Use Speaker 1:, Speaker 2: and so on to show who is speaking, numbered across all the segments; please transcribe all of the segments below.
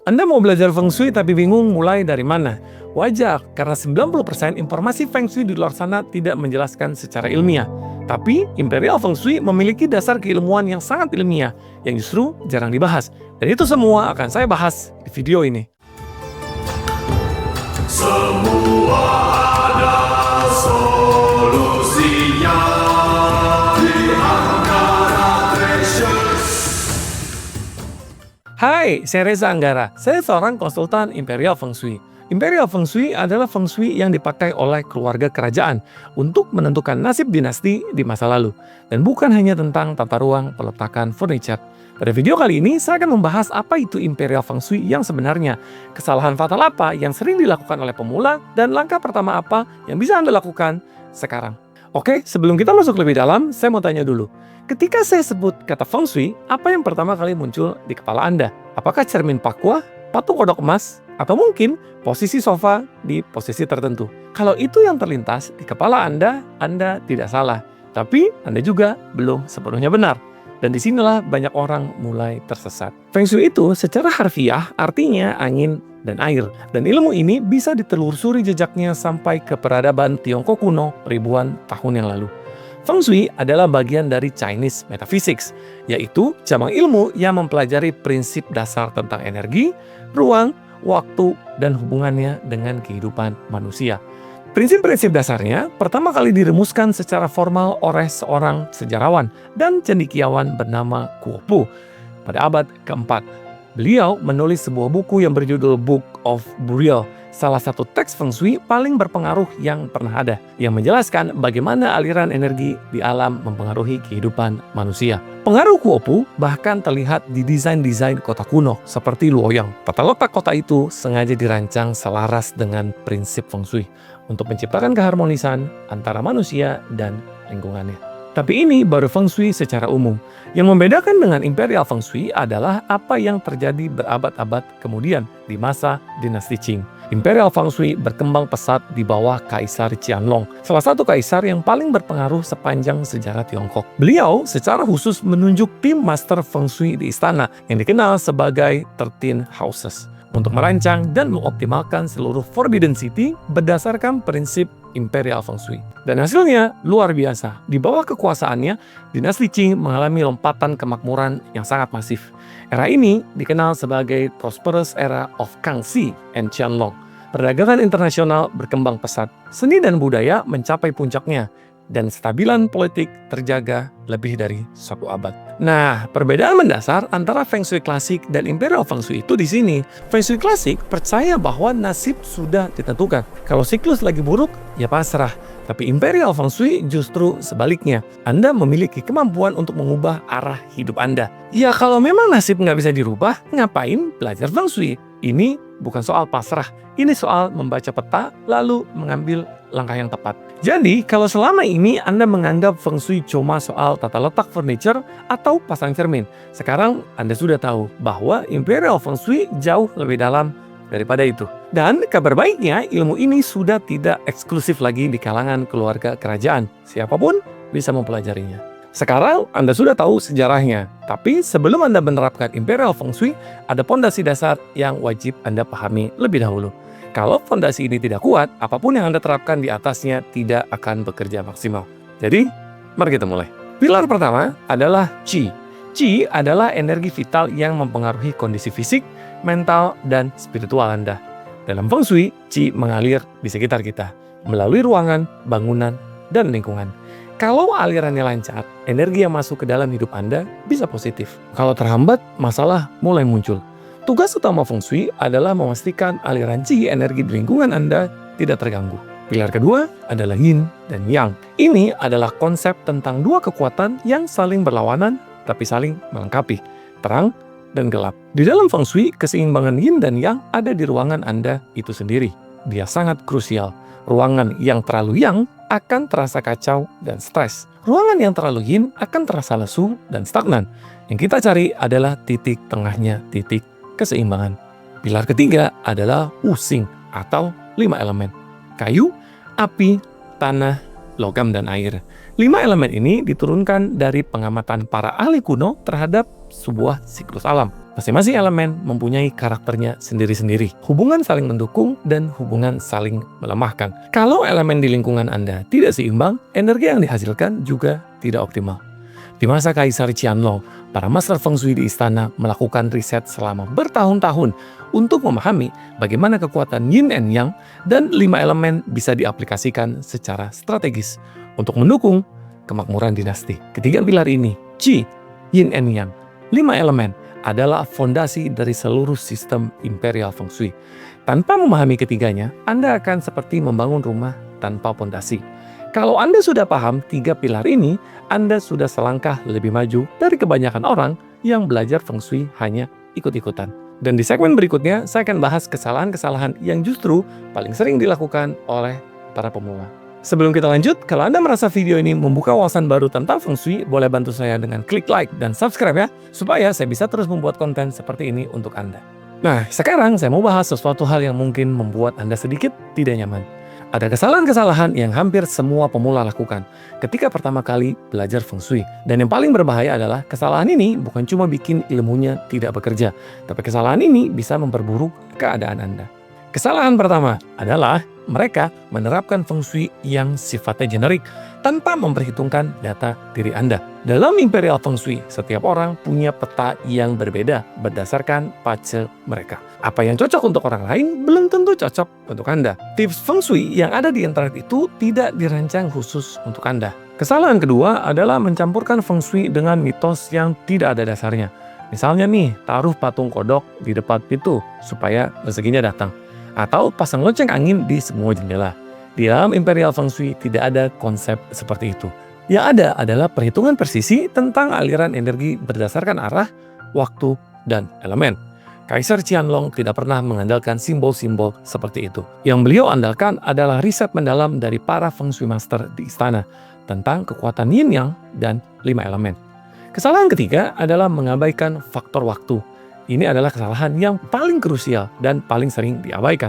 Speaker 1: Anda mau belajar Feng Shui tapi bingung mulai dari mana? Wajar, karena 90% informasi Feng Shui di luar sana tidak menjelaskan secara ilmiah. Tapi, Imperial Feng Shui memiliki dasar keilmuan yang sangat ilmiah, yang justru jarang dibahas. Dan itu semua akan saya bahas di video ini.
Speaker 2: Semua ada solusinya di Anggara Treasures.
Speaker 1: Hai, saya Reza Anggara. Saya seorang konsultan Imperial Feng Shui. Imperial Feng Shui adalah Feng Shui yang dipakai oleh keluarga kerajaan untuk menentukan nasib dinasti di masa lalu. Dan bukan hanya tentang tata ruang, peletakan furniture. Pada video kali ini, saya akan membahas apa itu Imperial Feng Shui yang sebenarnya, kesalahan fatal apa yang sering dilakukan oleh pemula, dan langkah pertama apa yang bisa Anda lakukan sekarang. Oke, sebelum kita masuk lebih dalam, saya mau tanya dulu. Ketika saya sebut kata Feng Shui, apa yang pertama kali muncul di kepala Anda? Apakah cermin pakwa, patung kodok emas, atau mungkin posisi sofa di posisi tertentu? Kalau itu yang terlintas di kepala Anda tidak salah. Tapi Anda juga belum sepenuhnya benar. Dan disinilah banyak orang mulai tersesat. Feng Shui itu secara harfiah artinya angin dan air. Dan ilmu ini bisa ditelusuri jejaknya sampai ke peradaban Tiongkok kuno ribuan tahun yang lalu. Feng Shui adalah bagian dari Chinese Metaphysics, yaitu cabang ilmu yang mempelajari prinsip dasar tentang energi, ruang, waktu, dan hubungannya dengan kehidupan manusia. Prinsip-prinsip dasarnya pertama kali dirumuskan secara formal oleh seorang sejarawan dan cendekiawan bernama Kuo Pu pada abad keempat. Beliau menulis sebuah buku yang berjudul Book of Burial, salah satu teks Feng Shui paling berpengaruh yang pernah ada, yang menjelaskan bagaimana aliran energi di alam mempengaruhi kehidupan manusia. Pengaruh Kuo Pu bahkan terlihat di desain-desain kota kuno seperti Luoyang. Tata letak kota itu sengaja dirancang selaras dengan prinsip Feng Shui untuk menciptakan keharmonisan antara manusia dan lingkungannya. Tapi ini baru Feng Shui secara umum. Yang membedakan dengan Imperial Feng Shui adalah apa yang terjadi berabad-abad kemudian di masa dinasti Qing. Imperial Feng Shui berkembang pesat di bawah Kaisar Qianlong, salah satu kaisar yang paling berpengaruh sepanjang sejarah Tiongkok. Beliau secara khusus menunjuk tim master Feng Shui di istana yang dikenal sebagai 13 Houses untuk merancang dan mengoptimalkan seluruh Forbidden City berdasarkan prinsip Imperial Feng Shui. Dan hasilnya luar biasa. Di bawah kekuasaannya, dinasti Qing mengalami lompatan kemakmuran yang sangat masif. Era ini dikenal sebagai Prosperous Era of Kangxi and Qianlong. Perdagangan internasional berkembang pesat, seni dan budaya mencapai puncaknya, dan stabilan politik terjaga lebih dari 1 abad. Nah, perbedaan mendasar antara Feng Shui klasik dan Imperial Feng Shui itu di sini. Feng Shui klasik percaya bahwa nasib sudah ditentukan. Kalau siklus lagi buruk, ya pasrah. Tapi Imperial Feng Shui justru sebaliknya. Anda memiliki kemampuan untuk mengubah arah hidup Anda. Ya kalau memang nasib nggak bisa dirubah, ngapain belajar Feng Shui? Ini bukan soal pasrah. Ini soal membaca peta, lalu mengambil langkah yang tepat. Jadi, kalau selama ini Anda menganggap Feng Shui cuma soal tata letak furniture atau pasang cermin, sekarang Anda sudah tahu bahwa Imperial Feng Shui jauh lebih dalam daripada itu. Dan kabar baiknya, ilmu ini sudah tidak eksklusif lagi di kalangan keluarga kerajaan. Siapapun bisa mempelajarinya. Sekarang Anda sudah tahu sejarahnya, tapi sebelum Anda menerapkan Imperial Feng Shui, ada pondasi dasar yang wajib Anda pahami lebih dahulu. Kalau fondasi ini tidak kuat, apapun yang Anda terapkan di atasnya tidak akan bekerja maksimal. Jadi, mari kita mulai. Pilar pertama adalah Qi. Qi adalah energi vital yang mempengaruhi kondisi fisik, mental, dan spiritual Anda. Dalam Feng Shui, Qi mengalir di sekitar kita, melalui ruangan, bangunan, dan lingkungan. Kalau alirannya lancar, energi yang masuk ke dalam hidup Anda bisa positif. Kalau terhambat, masalah mulai muncul. Tugas utama Feng Shui adalah memastikan aliran Qi energi di lingkungan Anda tidak terganggu. Pilar kedua adalah Yin dan Yang. Ini adalah konsep tentang dua kekuatan yang saling berlawanan tapi saling melengkapi, terang dan gelap. Di dalam Feng Shui, keseimbangan Yin dan Yang ada di ruangan Anda itu sendiri. Dia sangat krusial. Ruangan yang terlalu Yang akan terasa kacau dan stres. Ruangan yang terlalu Yin akan terasa lesu dan stagnan. Yang kita cari adalah titik tengahnya, titik keseimbangan. Pilar ketiga adalah Wuxing atau 5 elemen. Kayu, api, tanah, logam, dan air. 5 elemen ini diturunkan dari pengamatan para ahli kuno terhadap sebuah siklus alam. Masing-masing elemen mempunyai karakternya sendiri-sendiri, hubungan saling mendukung dan hubungan saling melemahkan. Kalau elemen di lingkungan Anda tidak seimbang, energi yang dihasilkan juga tidak optimal. Di masa Kaisar Qianlong, para master feng shui di istana melakukan riset selama bertahun-tahun untuk memahami bagaimana kekuatan yin and yang dan 5 elemen bisa diaplikasikan secara strategis untuk mendukung kemakmuran dinasti. Ketiga pilar ini, Qi, yin and yang, 5 elemen, adalah fondasi dari seluruh sistem imperial feng shui. Tanpa memahami ketiganya, Anda akan seperti membangun rumah tanpa fondasi. Kalau Anda sudah paham 3 pilar ini, Anda sudah selangkah lebih maju dari kebanyakan orang yang belajar feng shui hanya ikut-ikutan. Dan di segmen berikutnya, saya akan bahas kesalahan-kesalahan yang justru paling sering dilakukan oleh para pemula. Sebelum kita lanjut, kalau Anda merasa video ini membuka wawasan baru tentang feng shui, boleh bantu saya dengan klik like dan subscribe ya, supaya saya bisa terus membuat konten seperti ini untuk Anda. Nah, sekarang saya mau bahas sesuatu hal yang mungkin membuat Anda sedikit tidak nyaman. Ada kesalahan-kesalahan yang hampir semua pemula lakukan ketika pertama kali belajar feng shui. Dan yang paling berbahaya adalah kesalahan ini bukan cuma bikin ilmunya tidak bekerja, tapi kesalahan ini bisa memperburuk keadaan Anda. Kesalahan pertama adalah mereka menerapkan feng shui yang sifatnya generik tanpa memperhitungkan data diri Anda. Dalam imperial feng shui, setiap orang punya peta yang berbeda berdasarkan pace mereka. Apa yang cocok untuk orang lain belum tentu cocok untuk Anda. Tips feng shui yang ada di internet itu tidak dirancang khusus untuk Anda. Kesalahan kedua adalah mencampurkan feng shui dengan mitos yang tidak ada dasarnya. Misalnya nih, taruh patung kodok di depan pintu supaya rezekinya datang. Atau pasang lonceng angin di semua jendela. Di dalam imperial feng shui tidak ada konsep seperti itu. Yang ada adalah perhitungan presisi tentang aliran energi berdasarkan arah, waktu, dan elemen. Kaisar Qianlong tidak pernah mengandalkan simbol-simbol seperti itu. Yang beliau andalkan adalah riset mendalam dari para feng shui master di istana tentang kekuatan yin yang dan 5 elemen. Kesalahan ketiga adalah mengabaikan faktor waktu. Ini adalah kesalahan yang paling krusial dan paling sering diabaikan.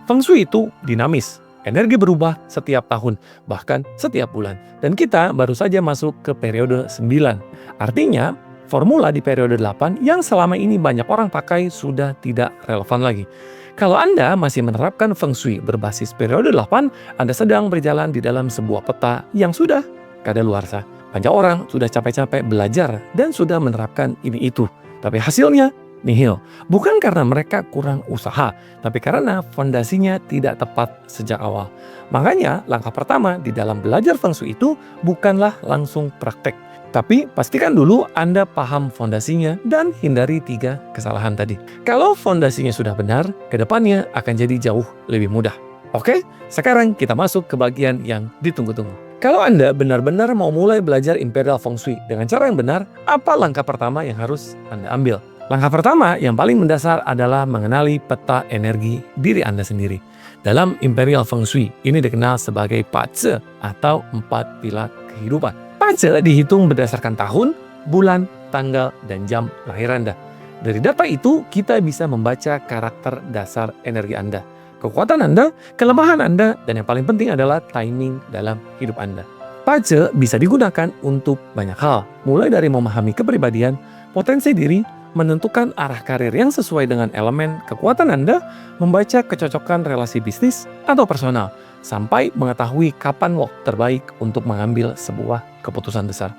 Speaker 1: Feng shui itu dinamis, energi berubah setiap tahun, bahkan setiap bulan. Dan kita baru saja masuk ke periode 9. Artinya, formula di periode 8 yang selama ini banyak orang pakai sudah tidak relevan lagi. Kalau Anda masih menerapkan feng shui berbasis periode 8, Anda sedang berjalan di dalam sebuah peta yang sudah kadaluarsa. Banyak orang sudah capek-capek belajar dan sudah menerapkan ini itu. Tapi hasilnya nihil. Bukan karena mereka kurang usaha, tapi karena fondasinya tidak tepat sejak awal. Makanya langkah pertama di dalam belajar feng shui itu bukanlah langsung praktek. Tapi pastikan dulu Anda paham fondasinya dan hindari 3 kesalahan tadi. Kalau fondasinya sudah benar, kedepannya akan jadi jauh lebih mudah. Oke, sekarang kita masuk ke bagian yang ditunggu-tunggu. Kalau Anda benar-benar mau mulai belajar imperial feng shui dengan cara yang benar, apa langkah pertama yang harus Anda ambil? Langkah pertama yang paling mendasar adalah mengenali peta energi diri Anda sendiri. Dalam imperial feng shui, ini dikenal sebagai pace atau 4 pilar kehidupan. Pace dihitung berdasarkan tahun, bulan, tanggal, dan jam lahir Anda. Dari data itu, kita bisa membaca karakter dasar energi Anda, kekuatan Anda, kelemahan Anda, dan yang paling penting adalah timing dalam hidup Anda. Pace bisa digunakan untuk banyak hal, mulai dari memahami kepribadian, potensi diri, menentukan arah karir yang sesuai dengan elemen kekuatan Anda, membaca kecocokan relasi bisnis atau personal, sampai mengetahui kapan waktu terbaik untuk mengambil sebuah keputusan besar.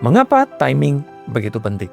Speaker 1: Mengapa timing begitu penting?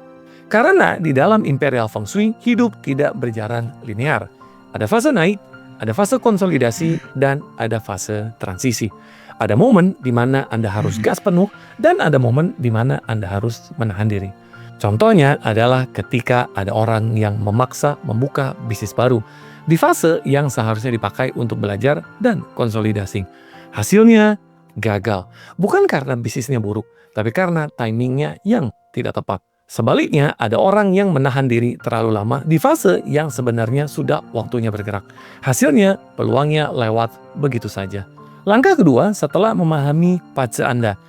Speaker 1: Karena di dalam imperial feng shui, hidup tidak berjalan linear. Ada fase naik, ada fase konsolidasi, dan ada fase transisi. Ada momen di mana Anda harus gas penuh, dan ada momen di mana Anda harus menahan diri. Contohnya adalah ketika ada orang yang memaksa membuka bisnis baru di fase yang seharusnya dipakai untuk belajar dan konsolidasi. Hasilnya gagal, bukan karena bisnisnya buruk, tapi karena timingnya yang tidak tepat. Sebaliknya, ada orang yang menahan diri terlalu lama di fase yang sebenarnya sudah waktunya bergerak. Hasilnya, peluangnya lewat begitu saja. Langkah kedua, setelah memahami pace Anda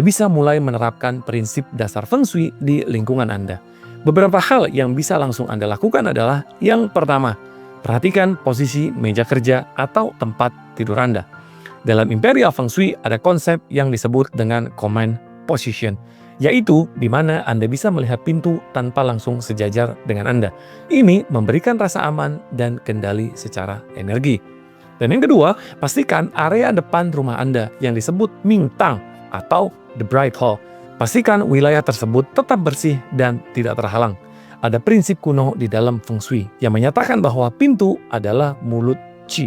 Speaker 1: bisa mulai menerapkan prinsip dasar feng shui di lingkungan Anda. Beberapa hal yang bisa langsung Anda lakukan adalah yang pertama, perhatikan posisi meja kerja atau tempat tidur Anda. Dalam imperial feng shui ada konsep yang disebut dengan command position. yaitu di mana Anda bisa melihat pintu tanpa langsung sejajar dengan Anda. Ini memberikan rasa aman dan kendali secara energi. Dan yang kedua, pastikan area depan rumah Anda yang disebut Mingtang atau The Bright Hall. Pastikan wilayah tersebut tetap bersih dan tidak terhalang. Ada prinsip kuno di dalam Feng Shui yang menyatakan bahwa pintu adalah mulut Qi.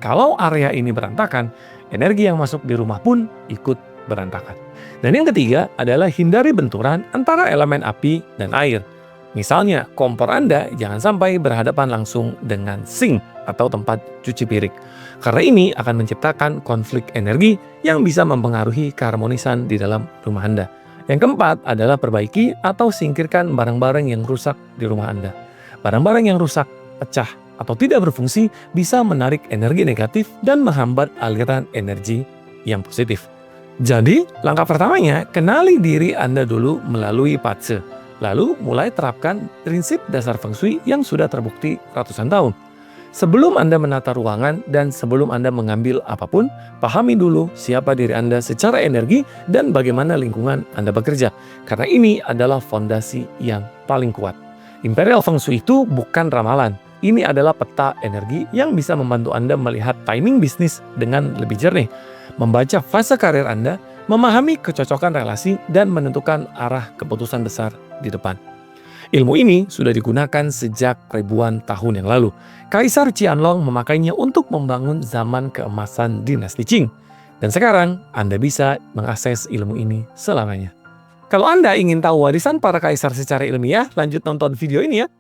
Speaker 1: Kalau area ini berantakan, energi yang masuk di rumah pun ikut berantakan. Dan yang ketiga adalah hindari benturan antara elemen api dan air. Misalnya, kompor Anda jangan sampai berhadapan langsung dengan sink atau tempat cuci piring. Karena ini akan menciptakan konflik energi yang bisa mempengaruhi keharmonisan di dalam rumah Anda. Yang keempat adalah perbaiki atau singkirkan barang-barang yang rusak di rumah Anda. Barang-barang yang rusak, pecah, atau tidak berfungsi bisa menarik energi negatif dan menghambat aliran energi yang positif. Jadi, langkah pertamanya, kenali diri Anda dulu melalui Patse. Lalu, mulai terapkan prinsip dasar Feng Shui yang sudah terbukti ratusan tahun. Sebelum Anda menata ruangan dan sebelum Anda mengambil apapun, pahami dulu siapa diri Anda secara energi dan bagaimana lingkungan Anda bekerja. Karena ini adalah fondasi yang paling kuat. Imperial Feng Shui itu bukan ramalan. Ini adalah peta energi yang bisa membantu Anda melihat timing bisnis dengan lebih jernih, membaca fase karir Anda, memahami kecocokan relasi, dan menentukan arah keputusan besar di depan. Ilmu ini sudah digunakan sejak ribuan tahun yang lalu. Kaisar Qianlong memakainya untuk membangun zaman keemasan dinasti Qing. Dan sekarang Anda bisa mengakses ilmu ini selamanya. Kalau Anda ingin tahu warisan para kaisar secara ilmiah, lanjut nonton video ini ya.